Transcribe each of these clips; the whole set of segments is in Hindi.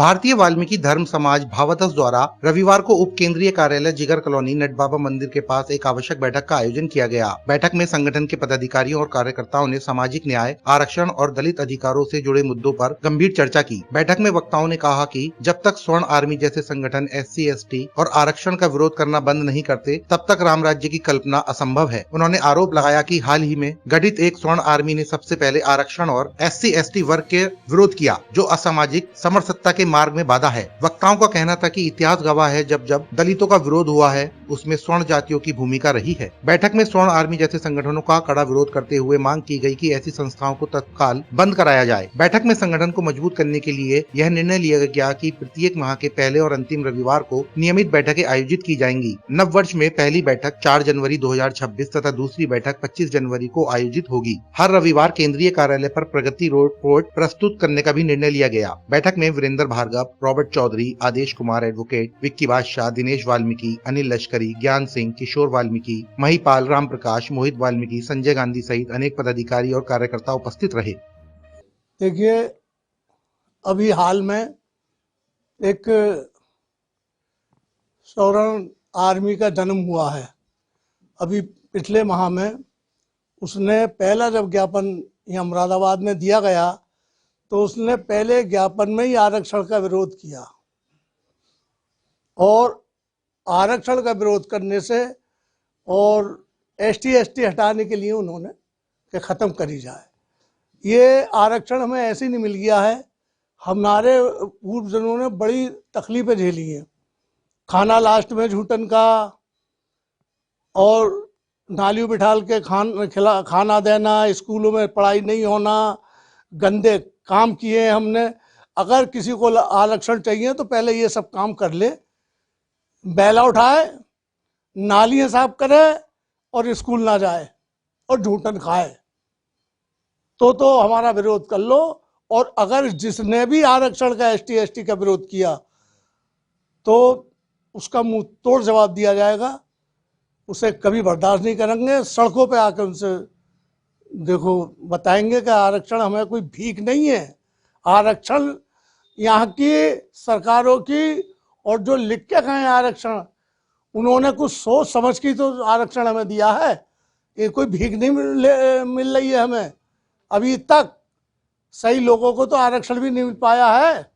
भारतीय वाल्मीकि धर्म समाज भावातस द्वारा रविवार को उप केंद्रीय कार्यालय जिगर कॉलोनी नट बाबा मंदिर के पास एक आवश्यक बैठक का आयोजन किया गया। बैठक में संगठन के पदाधिकारियों और कार्यकर्ताओं ने सामाजिक न्याय, आरक्षण और दलित अधिकारों से जुड़े मुद्दों पर गंभीर चर्चा की। बैठक में वक्ताओं ने कहा कि जब तक स्वर्ण आर्मी जैसे संगठन SC, ST और आरक्षण का विरोध करना बंद नहीं करते, तब तक राम राज्य की कल्पना असंभव है। उन्होंने आरोप लगाया कि हाल ही में गठित एक स्वर्ण आर्मी ने सबसे पहले आरक्षण और SC, ST वर्ग के विरोध किया, जो असामाजिक समरसत्ता के मार्ग में बाधा है। वक्ताओं का कहना था कि इतिहास गवाह है, जब जब दलितों का विरोध हुआ है, उसमें स्वर्ण जातियों की भूमिका रही है। बैठक में स्वर्ण आर्मी जैसे संगठनों का कड़ा विरोध करते हुए मांग की गई कि ऐसी संस्थाओं को तत्काल बंद कराया जाए। बैठक में संगठन को मजबूत करने के लिए यह निर्णय लिया गया कि प्रत्येक माह के पहले और अंतिम रविवार को नियमित बैठकें आयोजित की जाएंगी। नव वर्ष में पहली बैठक 4 जनवरी 2026 तथा दूसरी बैठक 25 जनवरी को आयोजित होगी। हर रविवार केंद्रीय कार्यालय पर प्रगति रिपोर्ट प्रस्तुत करने का भी निर्णय लिया गया। बैठक में वीरेंद्र भार्गव, रॉबर्ट चौधरी, आदेश कुमार एडवोकेट, विक्की बादशाह, दिनेश वाल्मीकि, अनिल लश्करी, ज्ञान सिंह, किशोर वाल्मीकि, महिपाल, राम प्रकाश, मोहित वाल्मीकि, संजय गांधी सहित अनेक पदाधिकारी और कार्यकर्ता उपस्थित रहे। देखिए, अभी हाल में एक स्वर्ण आर्मी का जन्म हुआ है। अभी पिछले माह में उसने पहला जब ज्ञापन यहाँ मुरादाबाद में दिया गया तो उसने पहले ज्ञापन में ही आरक्षण का विरोध किया और आरक्षण का विरोध करने से और ST, ST हटाने के लिए उन्होंने कि ख़त्म करी जाए। ये आरक्षण हमें ऐसे नहीं मिल गया है, हमारे पूर्वजों ने बड़ी तकलीफें झेली हैं। खाना लास्ट में झूठन का और नालियों बिठाल के खाना देना, स्कूलों में पढ़ाई नहीं होना, गंदे काम किए हमने। अगर किसी को आरक्षण चाहिए तो पहले ये सब काम कर ले, बैला उठाए, नालियाँ साफ करे और स्कूल ना जाए और झूठन खाए तो हमारा विरोध कर लो। और अगर जिसने भी आरक्षण का ST, ST का विरोध किया तो उसका मुंह तोड़ जवाब दिया जाएगा। उसे कभी बर्दाश्त नहीं करेंगे। सड़कों पे आकर उनसे देखो बताएंगे कि आरक्षण हमें कोई भीख नहीं है। आरक्षण यहाँ की सरकारों की, और जो लिख के गए आरक्षण, उन्होंने कुछ सोच समझ के तो आरक्षण हमें दिया है। ये कोई भीख नहीं मिल रही है हमें। अभी तक सही लोगों को तो आरक्षण भी नहीं मिल पाया है।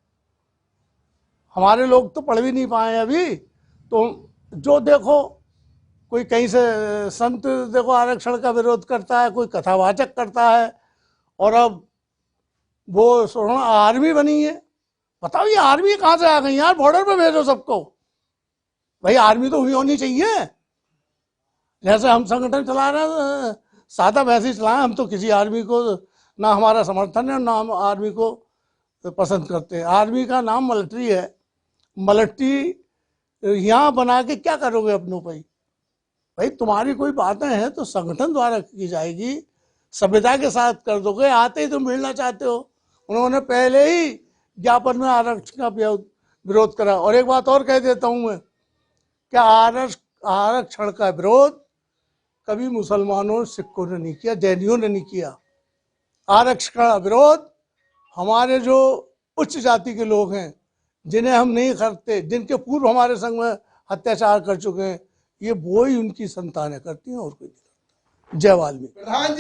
हमारे लोग तो पढ़ भी नहीं पाए अभी। तो जो देखो, कोई कहीं से संत देखो आरक्षण का विरोध करता है, कोई कथावाचक करता है, और अब वो स्वर्ण आर्मी बनी है। बताओ ये आर्मी कहाँ से आ गई यार? बॉर्डर पे भेजो सबको। भाई आर्मी तो हुई होनी चाहिए। जैसे हम संगठन चला रहे हैं, सादा वैसे ही चलाएं। हम तो किसी आर्मी को ना हमारा समर्थन है, ना हम आर्मी को पसंद करते हैं। आर्मी का नाम मिलिट्री है। मिलिट्री यहाँ बना के क्या करोगे अपनों पर? भाई तुम्हारी कोई बातें हैं तो संगठन द्वारा की जाएगी, सभ्यता के साथ कर दोगे। आते ही तुम मिलना चाहते हो। उन्होंने पहले ही ज्ञापन में आरक्षण का विरोध करा। और एक बात और कह देता हूं मैं, क्या आरक्षण का विरोध कभी मुसलमानों, सिखों ने नहीं किया, जैनियों ने नहीं किया। आरक्षण का विरोध हमारे जो उच्च जाति के लोग हैं, जिन्हें हम नहीं करते, जिनके पूर्व हमारे संग में अत्याचार कर चुके हैं, ये वो ही उनकी संतानें करती हैं और कोई नहीं करता। जय वाल्मीकि।